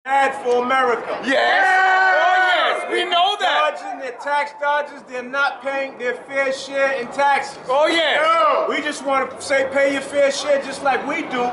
Bad for America. Yes. Oh, yes. We know that. They're tax dodgers. They're not paying their fair share in taxes. Oh, yes. No. We just want to say pay your fair share just like we do.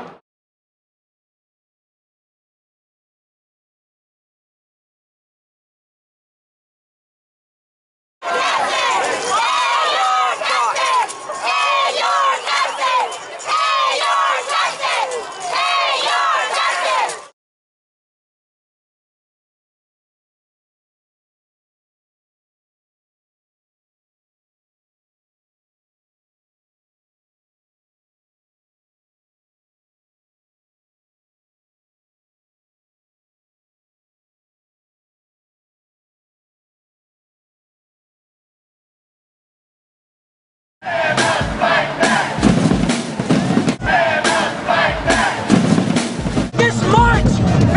This march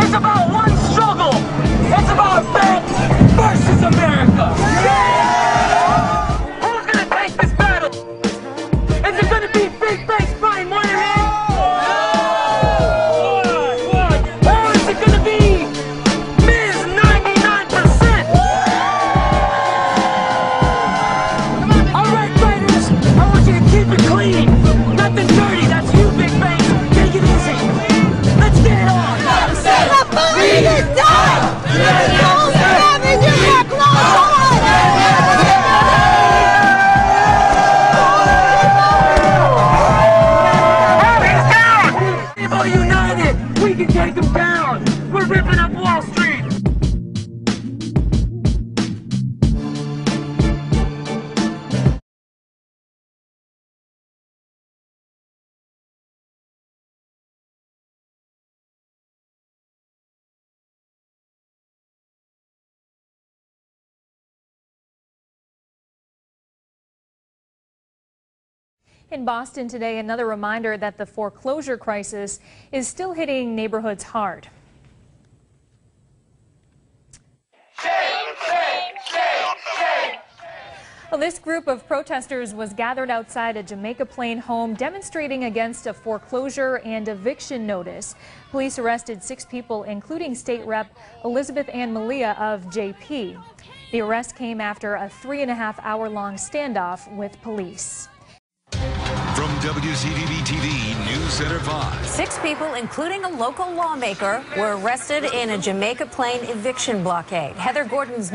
is about one struggle. It's about banks versus America. Who's gonna take this battle? Is it gonna be big banks buying more than him? Or is it gonna be Ms. 99%? Alright, fighters, I want you to keep it clean. Nothing dirty, that's you, big banks. Take it easy. Let's get it on. The bully is done! The souls forever, you have closed on! He's down! People united! We can take them down! We're ripping up Wall Street! In Boston today, another reminder that the foreclosure crisis is still hitting neighborhoods hard. Well, this group of protesters was gathered outside a Jamaica Plain home demonstrating against a foreclosure and eviction notice. Police arrested 6 people, including State Rep Elizabeth Ann Malia of JP. The arrest came after a 3.5-hour-long standoff with police. From WCTV-TV News Center 5. 6 people, including a local lawmaker, were arrested in a Jamaica Plain eviction blockade. Heather Gordon's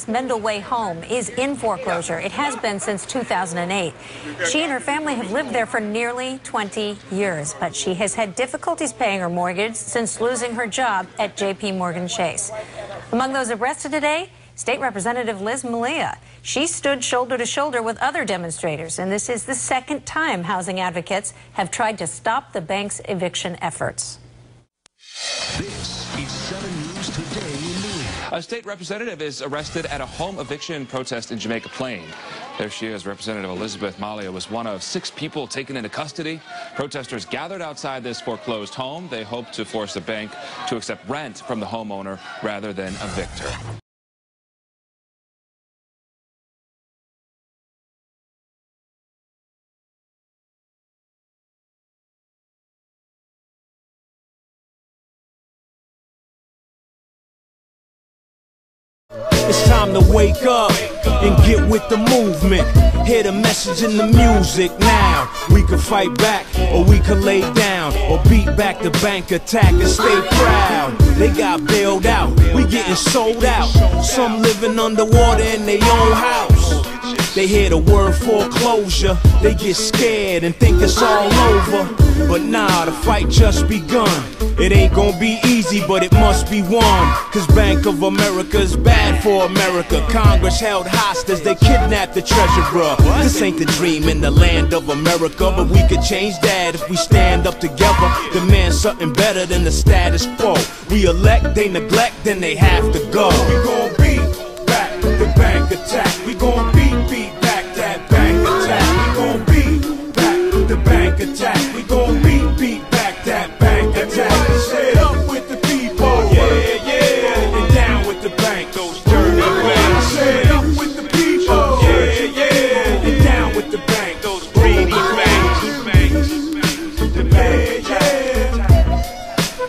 Mendel Way home is in foreclosure. It has been since 2008. She and her family have lived there for nearly 20 years, but she has had difficulties paying her mortgage since losing her job at J.P. Morgan Chase. Among those arrested today, State Representative Liz Malia. She stood shoulder to shoulder with other demonstrators, and this is the second time housing advocates have tried to stop the bank's eviction efforts. This is 7 News Today in New England. A state representative is arrested at a home eviction protest in Jamaica Plain. There she is. Representative Elizabeth Malia was one of 6 people taken into custody. Protesters gathered outside this foreclosed home. They hope to force the bank to accept rent from the homeowner rather than evict her. It's time to wake up and get with the movement. Hear the message in the music now. We can fight back, or we can lay down, or beat back the bank attack and stay proud. They got bailed out, we getting sold out. Some living underwater in their own house. They hear the word foreclosure, they get scared and think it's all over. But nah, the fight just begun. It ain't gonna be easy, but it must be won. Cause Bank of America's bad for America. Congress held hostage, they kidnapped the treasurer. This ain't the dream in the land of America, but we could change that if we stand up together. Demand something better than the status quo. We elect, they neglect, then they have to go. We gon' beat back the bank attack. We gon' beat back that bank attack. We gon' beat back the bank attack. We gon' beat back that bank attack. Set up with the people, yeah, yeah, and down with the bank. Those dirty banks. Set up with the people, yeah, yeah, and down with the bank. Those greedy banks, yeah, yeah,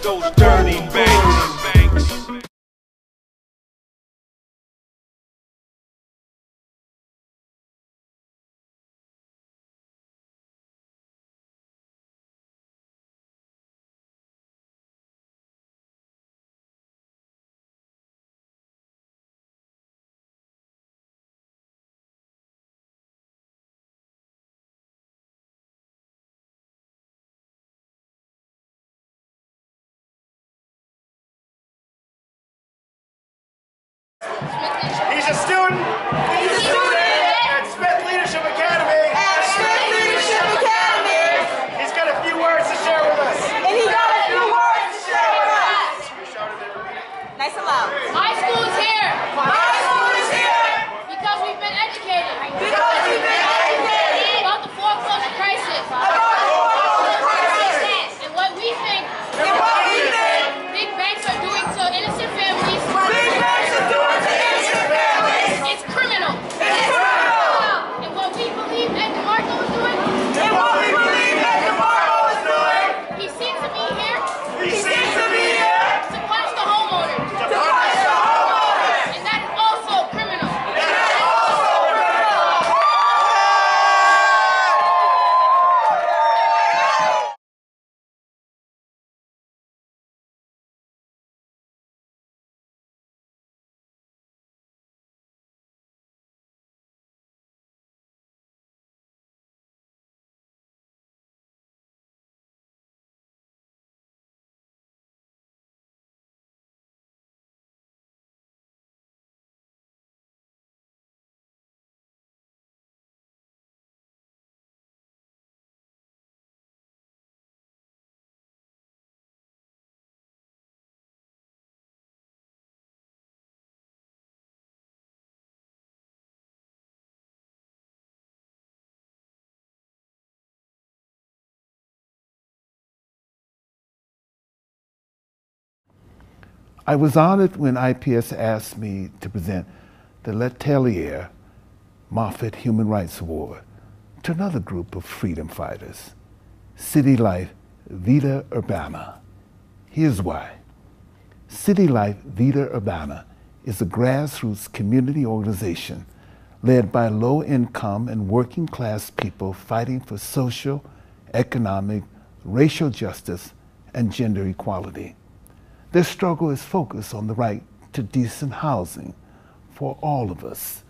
those dirty banks. He's a student. He's a student at Smith Leadership Academy. At Smith Leadership Academy. He's got a few words to share with us. And he got a few words to share with us. Nice and loud. My school is here. My school is here. Because we've been educated. Because we've been educated. About the foreclosure crisis. About the foreclosure crisis. And what we think. And what we think. Big banks are doing to innocent families. Big banks are doing to innocent families. It's criminal. It's criminal. And what we believe Ed DeMarco is doing. And what we believe Ed DeMarco is doing. He seems to be here. He seems to be here. To punish the homeowner. To punish the homeowner. And that is also criminal. I was honored when IPS asked me to present the Letelier Moffett Human Rights Award to another group of freedom fighters, CityLife VidaUrbana. Here's why. CityLife VidaUrbana is a grassroots community organization led by low-income and working-class people fighting for social, economic, racial justice, and gender equality. Their struggle is focused on the right to decent housing for all of us.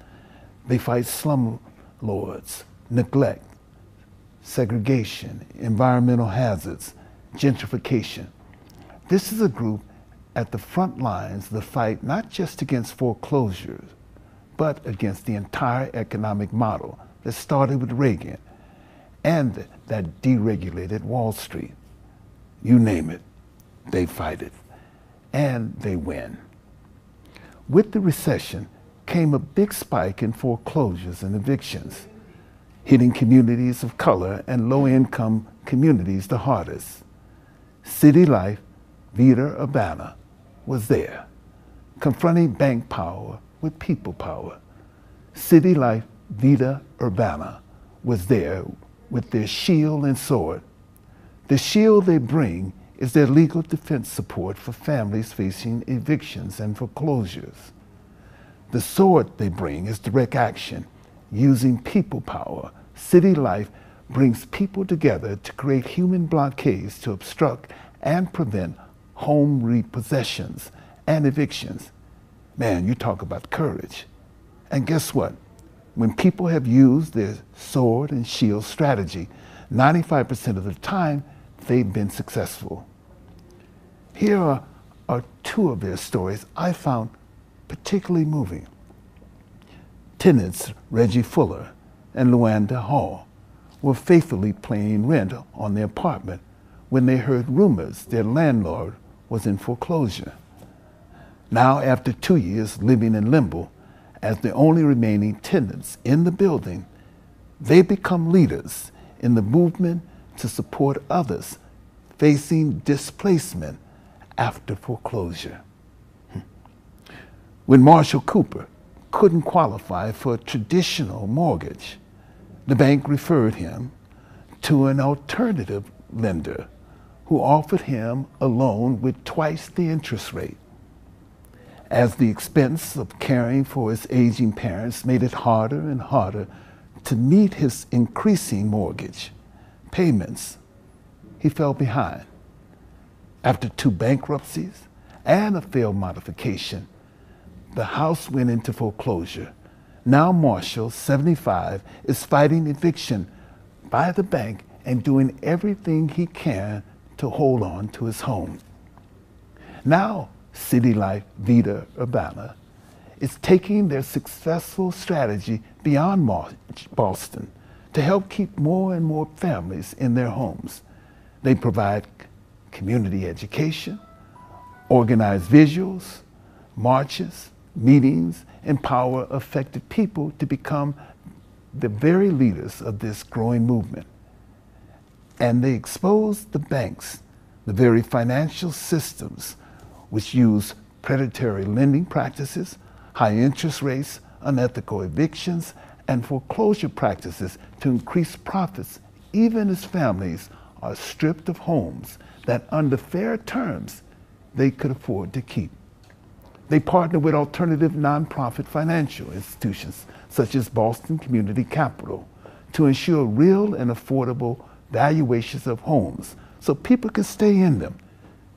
They fight slumlords, neglect, segregation, environmental hazards, gentrification. This is a group at the front lines of the fight not just against foreclosures, but against the entire economic model that started with Reagan and that deregulated Wall Street. You name it, they fight it. And they win. With the recession came a big spike in foreclosures and evictions, hitting communities of color and low-income communities the hardest. CityLife VidaUrbana was there, confronting bank power with people power. CityLife VidaUrbana was there with their shield and sword. The shield they bring is their legal defense support for families facing evictions and foreclosures. The sword they bring is direct action. Using people power, CityLife brings people together to create human blockades to obstruct and prevent home repossessions and evictions. Man, you talk about courage. And guess what? When people have used their sword and shield strategy, 95% of the time, they've been successful. Here are two of their stories I found particularly moving. Tenants Reggie Fuller and Luanda Hall were faithfully paying rent on their apartment when they heard rumors their landlord was in foreclosure. Now, after 2 years living in limbo as the only remaining tenants in the building, they become leaders in the movement to support others facing displacement after foreclosure. When Marshall Cooper couldn't qualify for a traditional mortgage, the bank referred him to an alternative lender who offered him a loan with twice the interest rate. As the expense of caring for his aging parents made it harder and harder to meet his increasing mortgage payments, he fell behind. After 2 bankruptcies and a failed modification, the house went into foreclosure. Now Marshall, 75, is fighting eviction by the bank and doing everything he can to hold on to his home. Now CityLife VidaUrbana is taking their successful strategy beyond Boston to help keep more and more families in their homes. They provide community education, organize visuals, marches, meetings, empower affected people to become the very leaders of this growing movement. And they expose the banks, the very financial systems which use predatory lending practices, high interest rates, unethical evictions, and foreclosure practices to increase profits, even as families are stripped of homes that under fair terms they could afford to keep. They partner with alternative nonprofit financial institutions such as Boston Community Capital to ensure real and affordable valuations of homes so people can stay in them.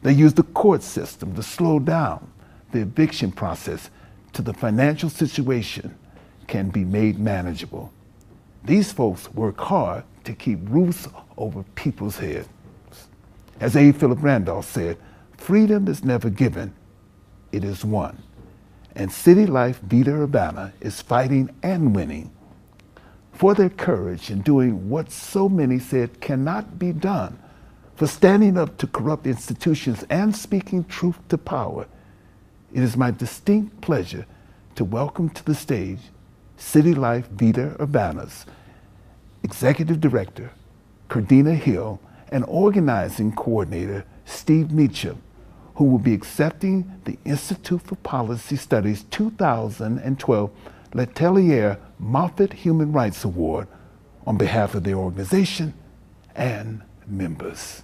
They use the court system to slow down the eviction process till the financial situation can be made manageable. These folks work hard to keep roofs over people's heads. As A. Philip Randolph said, freedom is never given, it is won. And CityLife VidaUrbana is fighting and winning for their courage in doing what so many said cannot be done, for standing up to corrupt institutions and speaking truth to power. It is my distinct pleasure to welcome to the stage CityLife VidaUrbana's Executive Director, Cardina Hill, and Organizing Coordinator, Steve Meacham, who will be accepting the Institute for Policy Studies 2012 Letelier Moffitt Human Rights Award on behalf of their organization and members.